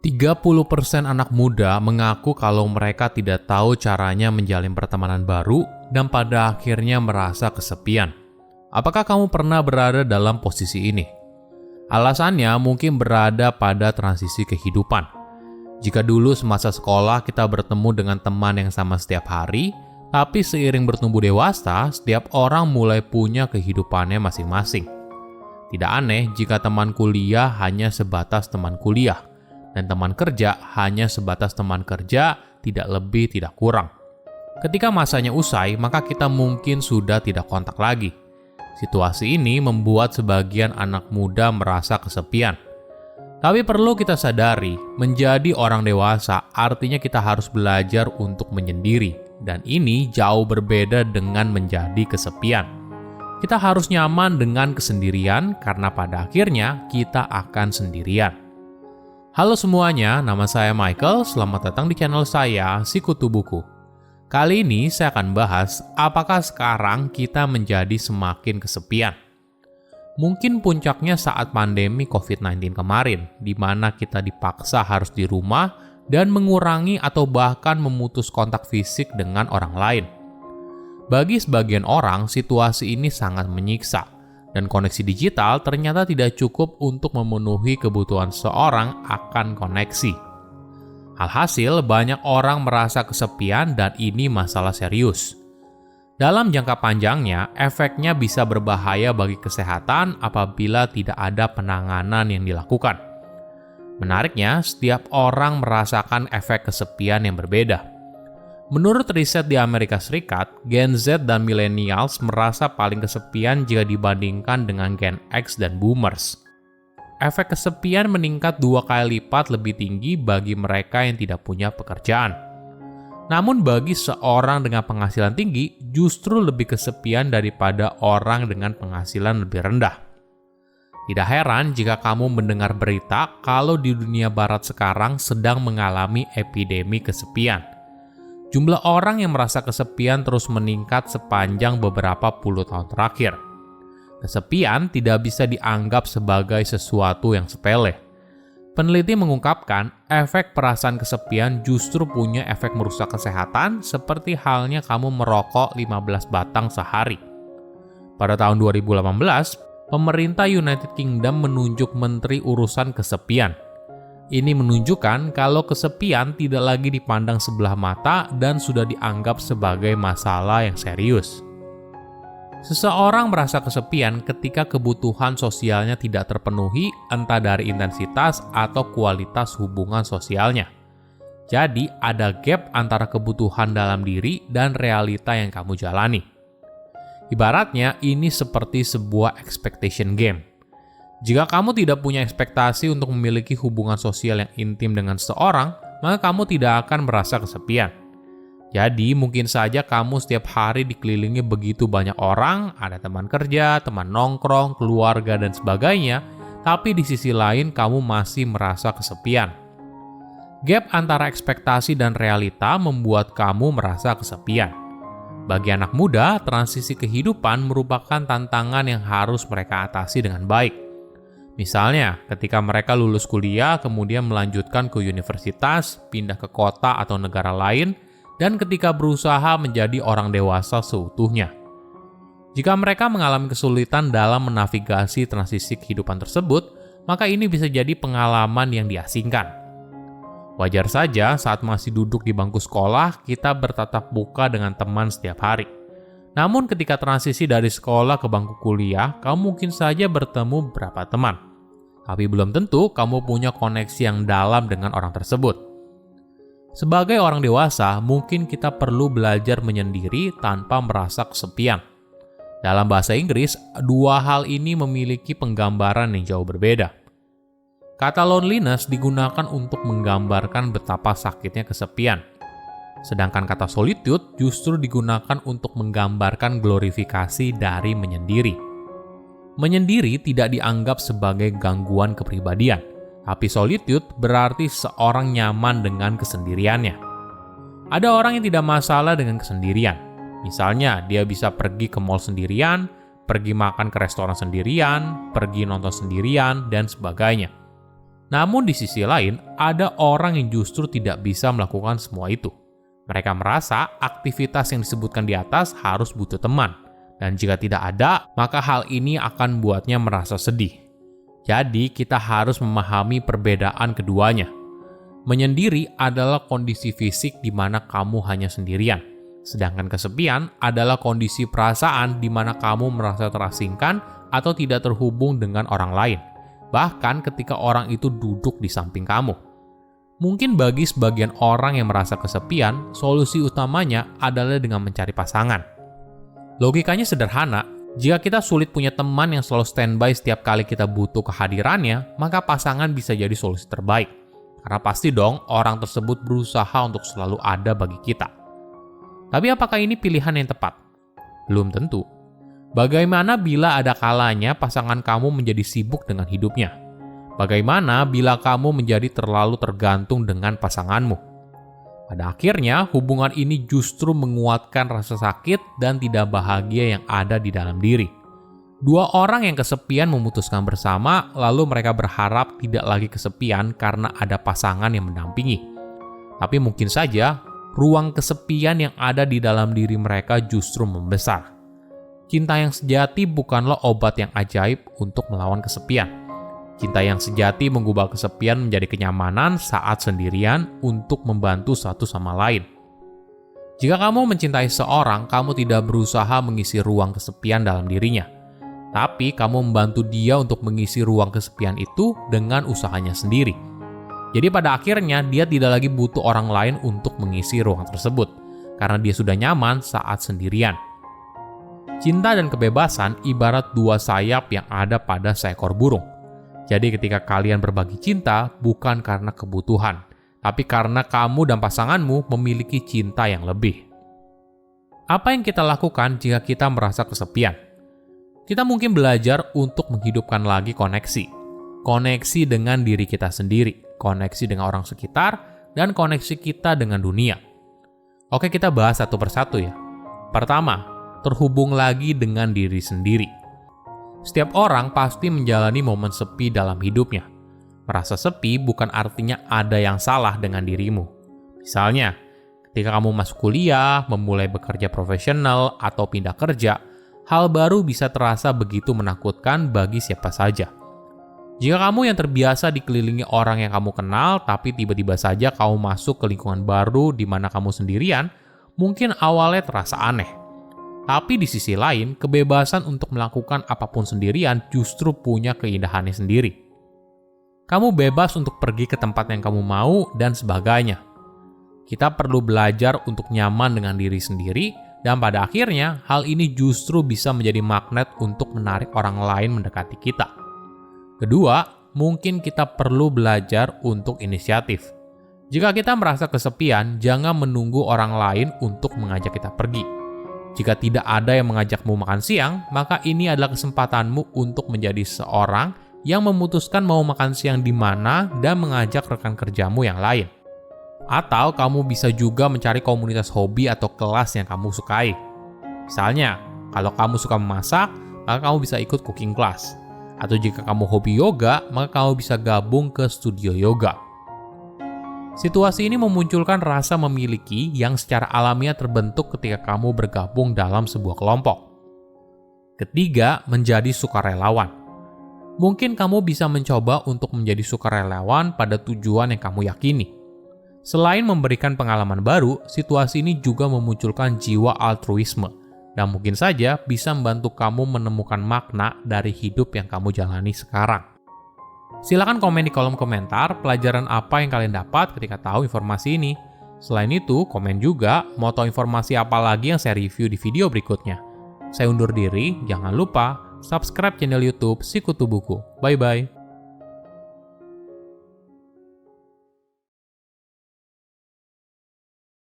30% anak muda mengaku kalau mereka tidak tahu caranya menjalin pertemanan baru dan pada akhirnya merasa kesepian. Apakah kamu pernah berada dalam posisi ini? Alasannya mungkin berada pada transisi kehidupan. Jika dulu semasa sekolah kita bertemu dengan teman yang sama setiap hari, tapi seiring bertumbuh dewasa, setiap orang mulai punya kehidupannya masing-masing. Tidak aneh jika teman kuliah hanya sebatas teman kuliah, dan teman kerja hanya sebatas teman kerja, tidak lebih tidak kurang. Ketika masanya usai, maka kita mungkin sudah tidak kontak lagi. Situasi ini membuat sebagian anak muda merasa kesepian. Tapi perlu kita sadari, menjadi orang dewasa artinya kita harus belajar untuk menyendiri, dan ini jauh berbeda dengan menjadi kesepian. Kita harus nyaman dengan kesendirian karena pada akhirnya kita akan sendirian. Halo semuanya, nama saya Michael, selamat datang di channel saya, Sikutu Buku. Kali ini saya akan bahas apakah sekarang kita menjadi semakin kesepian. Mungkin puncaknya saat pandemi COVID-19 kemarin, di mana kita dipaksa harus di rumah dan mengurangi atau bahkan memutus kontak fisik dengan orang lain. Bagi sebagian orang, situasi ini sangat menyiksa, dan koneksi digital ternyata tidak cukup untuk memenuhi kebutuhan seorang akan koneksi. Alhasil, banyak orang merasa kesepian dan ini masalah serius. Dalam jangka panjangnya, efeknya bisa berbahaya bagi kesehatan apabila tidak ada penanganan yang dilakukan. Menariknya, setiap orang merasakan efek kesepian yang berbeda. Menurut riset di Amerika Serikat, Gen Z dan Millennials merasa paling kesepian jika dibandingkan dengan Gen X dan Boomers. Efek kesepian meningkat 2 kali lipat lebih tinggi bagi mereka yang tidak punya pekerjaan. Namun bagi seorang dengan penghasilan tinggi, justru lebih kesepian daripada orang dengan penghasilan lebih rendah. Tidak heran jika kamu mendengar berita kalau di dunia barat sekarang sedang mengalami epidemi kesepian. Jumlah orang yang merasa kesepian terus meningkat sepanjang beberapa puluh tahun terakhir. Kesepian tidak bisa dianggap sebagai sesuatu yang sepele. Peneliti mengungkapkan, efek perasaan kesepian justru punya efek merusak kesehatan seperti halnya kamu merokok 15 batang sehari. Pada tahun 2018, pemerintah United Kingdom menunjuk Menteri Urusan Kesepian. Ini menunjukkan kalau kesepian tidak lagi dipandang sebelah mata dan sudah dianggap sebagai masalah yang serius. Seseorang merasa kesepian ketika kebutuhan sosialnya tidak terpenuhi, entah dari intensitas atau kualitas hubungan sosialnya. Jadi, ada gap antara kebutuhan dalam diri dan realita yang kamu jalani. Ibaratnya, ini seperti sebuah expectation game. Jika kamu tidak punya ekspektasi untuk memiliki hubungan sosial yang intim dengan seseorang, maka kamu tidak akan merasa kesepian. Jadi, mungkin saja kamu setiap hari dikelilingi begitu banyak orang, ada teman kerja, teman nongkrong, keluarga, dan sebagainya, tapi di sisi lain kamu masih merasa kesepian. Gap antara ekspektasi dan realita membuat kamu merasa kesepian. Bagi anak muda, transisi kehidupan merupakan tantangan yang harus mereka atasi dengan baik. Misalnya, ketika mereka lulus kuliah, kemudian melanjutkan ke universitas, pindah ke kota atau negara lain, dan ketika berusaha menjadi orang dewasa seutuhnya. Jika mereka mengalami kesulitan dalam menavigasi transisi kehidupan tersebut, maka ini bisa jadi pengalaman yang diasingkan. Wajar saja saat masih duduk di bangku sekolah, kita bertatap muka dengan teman setiap hari. Namun ketika transisi dari sekolah ke bangku kuliah, kamu mungkin saja bertemu beberapa teman. Tapi belum tentu kamu punya koneksi yang dalam dengan orang tersebut. Sebagai orang dewasa, mungkin kita perlu belajar menyendiri tanpa merasa kesepian. Dalam bahasa Inggris, dua hal ini memiliki penggambaran yang jauh berbeda. Kata loneliness digunakan untuk menggambarkan betapa sakitnya kesepian. Sedangkan kata solitude justru digunakan untuk menggambarkan glorifikasi dari menyendiri. Menyendiri tidak dianggap sebagai gangguan kepribadian, tapi solitude berarti seorang nyaman dengan kesendiriannya. Ada orang yang tidak masalah dengan kesendirian. Misalnya, dia bisa pergi ke mall sendirian, pergi makan ke restoran sendirian, pergi nonton sendirian, dan sebagainya. Namun di sisi lain, ada orang yang justru tidak bisa melakukan semua itu. Mereka merasa aktivitas yang disebutkan di atas harus butuh teman. Dan jika tidak ada, maka hal ini akan membuatnya merasa sedih. Jadi kita harus memahami perbedaan keduanya. Menyendiri adalah kondisi fisik di mana kamu hanya sendirian. Sedangkan kesepian adalah kondisi perasaan di mana kamu merasa terasingkan atau tidak terhubung dengan orang lain. Bahkan ketika orang itu duduk di samping kamu. Mungkin bagi sebagian orang yang merasa kesepian, solusi utamanya adalah dengan mencari pasangan. Logikanya sederhana, jika kita sulit punya teman yang selalu standby setiap kali kita butuh kehadirannya, maka pasangan bisa jadi solusi terbaik. Karena pasti dong orang tersebut berusaha untuk selalu ada bagi kita. Tapi apakah ini pilihan yang tepat? Belum tentu. Bagaimana bila ada kalanya pasangan kamu menjadi sibuk dengan hidupnya? Bagaimana bila kamu menjadi terlalu tergantung dengan pasanganmu? Pada akhirnya, hubungan ini justru menguatkan rasa sakit dan tidak bahagia yang ada di dalam diri. Dua orang yang kesepian memutuskan bersama, lalu mereka berharap tidak lagi kesepian karena ada pasangan yang mendampingi. Tapi mungkin saja, ruang kesepian yang ada di dalam diri mereka justru membesar. Cinta yang sejati bukanlah obat yang ajaib untuk melawan kesepian. Cinta yang sejati mengubah kesepian menjadi kenyamanan saat sendirian untuk membantu satu sama lain. Jika kamu mencintai seorang, kamu tidak berusaha mengisi ruang kesepian dalam dirinya. Tapi kamu membantu dia untuk mengisi ruang kesepian itu dengan usahanya sendiri. Jadi pada akhirnya dia tidak lagi butuh orang lain untuk mengisi ruang tersebut. Karena dia sudah nyaman saat sendirian. Cinta dan kebebasan ibarat dua sayap yang ada pada seekor burung. Jadi ketika kalian berbagi cinta, bukan karena kebutuhan, tapi karena kamu dan pasanganmu memiliki cinta yang lebih. Apa yang kita lakukan jika kita merasa kesepian? Kita mungkin belajar untuk menghidupkan lagi koneksi. Koneksi dengan diri kita sendiri, koneksi dengan orang sekitar, dan koneksi kita dengan dunia. Oke, kita bahas satu persatu ya. Pertama, terhubung lagi dengan diri sendiri. Setiap orang pasti menjalani momen sepi dalam hidupnya. Merasa sepi bukan artinya ada yang salah dengan dirimu. Misalnya, ketika kamu masuk kuliah, memulai bekerja profesional, atau pindah kerja, hal baru bisa terasa begitu menakutkan bagi siapa saja. Jika kamu yang terbiasa dikelilingi orang yang kamu kenal, tapi tiba-tiba saja kamu masuk ke lingkungan baru di mana kamu sendirian, mungkin awalnya terasa aneh. Tapi di sisi lain, kebebasan untuk melakukan apapun sendirian justru punya keindahannya sendiri. Kamu bebas untuk pergi ke tempat yang kamu mau dan sebagainya. Kita perlu belajar untuk nyaman dengan diri sendiri, dan pada akhirnya hal ini justru bisa menjadi magnet untuk menarik orang lain mendekati kita. Kedua, mungkin kita perlu belajar untuk inisiatif. Jika kita merasa kesepian, jangan menunggu orang lain untuk mengajak kita pergi. Jika tidak ada yang mengajakmu makan siang, maka ini adalah kesempatanmu untuk menjadi seorang yang memutuskan mau makan siang di mana dan mengajak rekan kerjamu yang lain. Atau kamu bisa juga mencari komunitas hobi atau kelas yang kamu sukai. Misalnya, kalau kamu suka memasak, maka kamu bisa ikut cooking class. Atau jika kamu hobi yoga, maka kamu bisa gabung ke studio yoga. Situasi ini memunculkan rasa memiliki yang secara alamiah terbentuk ketika kamu bergabung dalam sebuah kelompok. Ketiga, menjadi sukarelawan. Mungkin kamu bisa mencoba untuk menjadi sukarelawan pada tujuan yang kamu yakini. Selain memberikan pengalaman baru, situasi ini juga memunculkan jiwa altruisme, dan mungkin saja bisa membantu kamu menemukan makna dari hidup yang kamu jalani sekarang. Silakan komen di kolom komentar pelajaran apa yang kalian dapat ketika tahu informasi ini. Selain itu, komen juga mau tahu informasi apa lagi yang saya review di video berikutnya. Saya undur diri, jangan lupa subscribe channel YouTube Sikutu Buku. Bye-bye.